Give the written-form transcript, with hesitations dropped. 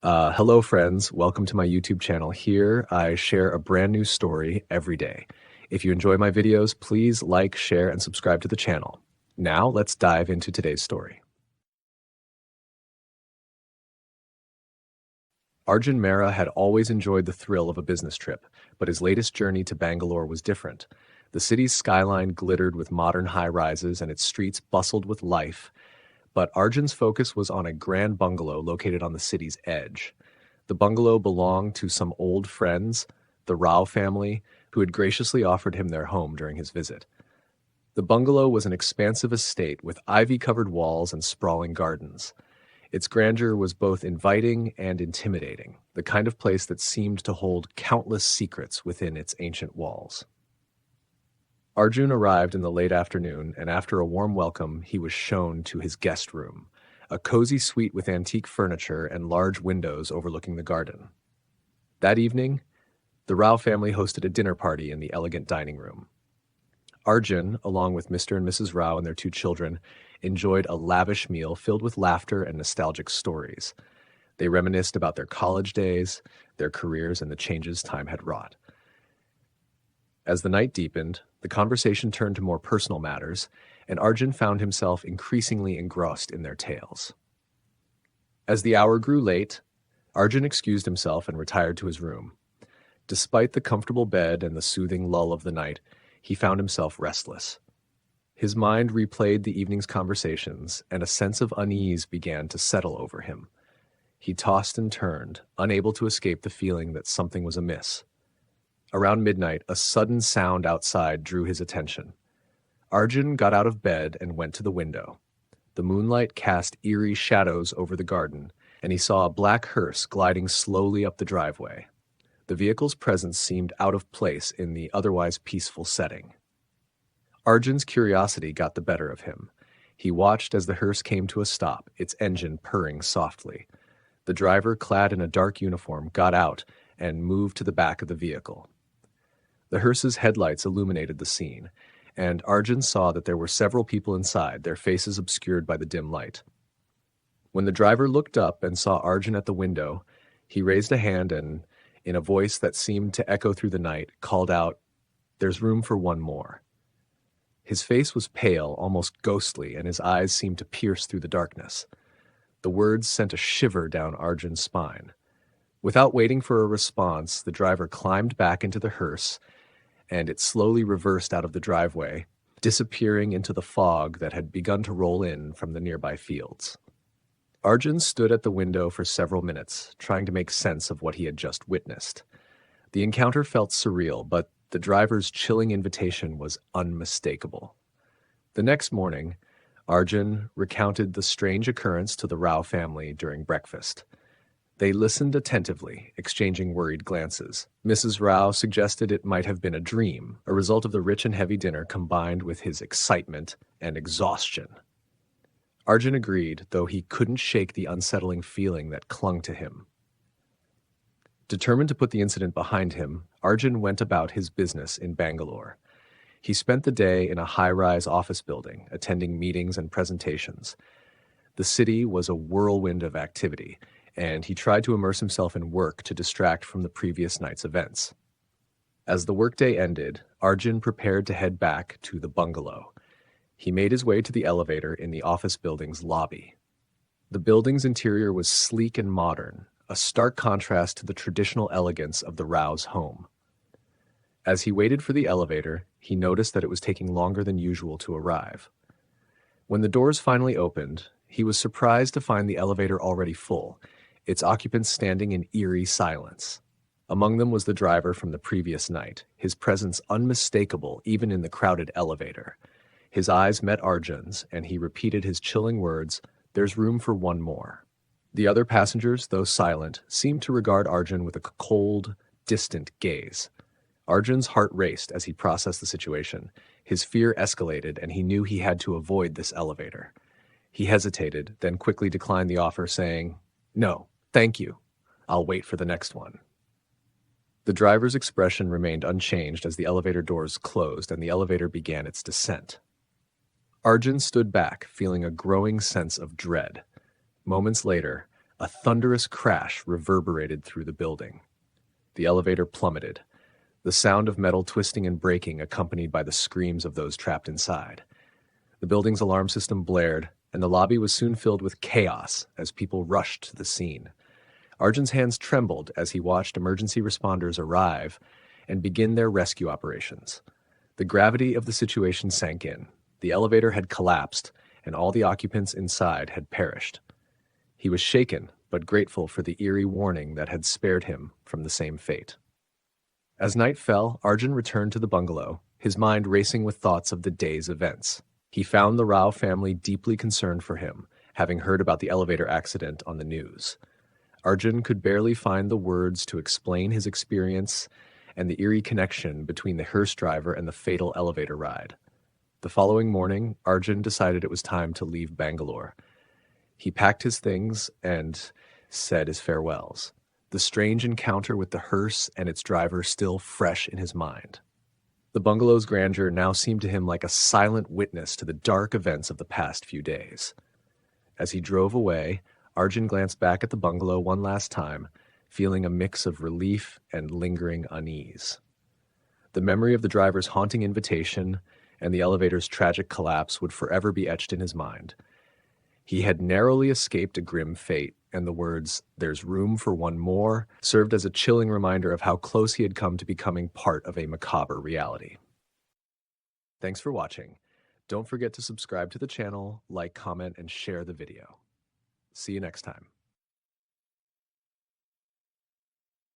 Hello, friends. Welcome to my YouTube channel. Here, I share a brand new story every day. If you enjoy my videos, please like, share, and subscribe to the channel. Now, let's dive into today's story. Arjun Mehra had always enjoyed the thrill of a business trip, but his latest journey to Bangalore was different. The city's skyline glittered with modern high-rises and its streets bustled with life, but Arjun's focus was on a grand bungalow located on the city's edge. The bungalow belonged to some old friends, the Rao family, who had graciously offered him their home during his visit. The bungalow was an expansive estate with ivy-covered walls and sprawling gardens. Its grandeur was both inviting and intimidating, the kind of place that seemed to hold countless secrets within its ancient walls. Arjun arrived in the late afternoon, and after a warm welcome, he was shown to his guest room, a cozy suite with antique furniture and large windows overlooking the garden. That evening, the Rao family hosted a dinner party in the elegant dining room. Arjun, along with Mr. and Mrs. Rao and their two children, enjoyed a lavish meal filled with laughter and nostalgic stories. They reminisced about their college days, their careers, and the changes time had wrought. As the night deepened, the conversation turned to more personal matters, and Arjun found himself increasingly engrossed in their tales. As the hour grew late, Arjun excused himself and retired to his room. Despite the comfortable bed and the soothing lull of the night, he found himself restless. His mind replayed the evening's conversations, and a sense of unease began to settle over him. He tossed and turned, unable to escape the feeling that something was amiss. Around midnight, a sudden sound outside drew his attention. Arjun got out of bed and went to the window. The moonlight cast eerie shadows over the garden, and he saw a black hearse gliding slowly up the driveway. The vehicle's presence seemed out of place in the otherwise peaceful setting. Arjun's curiosity got the better of him. He watched as the hearse came to a stop, its engine purring softly. The driver, clad in a dark uniform, got out and moved to the back of the vehicle. The hearse's headlights illuminated the scene, and Arjun saw that there were several people inside, their faces obscured by the dim light. When the driver looked up and saw Arjun at the window, he raised a hand and, in a voice that seemed to echo through the night, called out, "There's room for one more." His face was pale, almost ghostly, and his eyes seemed to pierce through the darkness. The words sent a shiver down Arjun's spine. Without waiting for a response, the driver climbed back into the hearse, and it slowly reversed out of the driveway, disappearing into the fog that had begun to roll in from the nearby fields. Arjun stood at the window for several minutes, trying to make sense of what he had just witnessed. The encounter felt surreal, but the driver's chilling invitation was unmistakable. The next morning, Arjun recounted the strange occurrence to the Rao family during breakfast. They listened attentively, exchanging worried glances. Mrs. Rao suggested it might have been a dream, a result of the rich and heavy dinner combined with his excitement and exhaustion. Arjun agreed, though he couldn't shake the unsettling feeling that clung to him. Determined to put the incident behind him, Arjun went about his business in Bangalore. He spent the day in a high-rise office building, attending meetings and presentations. The city was a whirlwind of activity, and he tried to immerse himself in work to distract from the previous night's events. As the workday ended, Arjun prepared to head back to the bungalow. He made his way to the elevator in the office building's lobby. The building's interior was sleek and modern, a stark contrast to the traditional elegance of the Rao's home. As he waited for the elevator, he noticed that it was taking longer than usual to arrive. When the doors finally opened, he was surprised to find the elevator already full, its occupants standing in eerie silence. Among them was the driver from the previous night, his presence unmistakable even in the crowded elevator. His eyes met Arjun's, and he repeated his chilling words, "There's room for one more." The other passengers, though silent, seemed to regard Arjun with a cold, distant gaze. Arjun's heart raced as he processed the situation. His fear escalated, and he knew he had to avoid this elevator. He hesitated, then quickly declined the offer, saying, "No, thank you. I'll wait for the next one." The driver's expression remained unchanged as the elevator doors closed and the elevator began its descent. Arjun stood back, feeling a growing sense of dread. Moments later, A thunderous crash reverberated through the building. The elevator plummeted, the sound of metal twisting and breaking accompanied by the screams of those trapped inside. The building's alarm system blared, and the lobby was soon filled with chaos as people rushed to the scene. Arjun's hands trembled as he watched emergency responders arrive and begin their rescue operations. The gravity of the situation sank in. The elevator had collapsed, and all the occupants inside had perished. He was shaken, but grateful for the eerie warning that had spared him from the same fate. As night fell, Arjun returned to the bungalow, his mind racing with thoughts of the day's events. He found the Rao family deeply concerned for him, having heard about the elevator accident on the news. Arjun could barely find the words to explain his experience and the eerie connection between the hearse driver and the fatal elevator ride. The following morning, Arjun decided it was time to leave Bangalore. He packed his things and said his farewells, the strange encounter with the hearse and its driver still fresh in his mind. The bungalow's grandeur now seemed to him like a silent witness to the dark events of the past few days. As he drove away, Arjun glanced back at the bungalow one last time, feeling a mix of relief and lingering unease. The memory of the driver's haunting invitation and the elevator's tragic collapse would forever be etched in his mind. He had narrowly escaped a grim fate, and the words, "There's room for one more," served as a chilling reminder of how close he had come to becoming part of a macabre reality. Thanks for watching. Don't forget to subscribe to the channel, like, comment, and share the video. See you next time.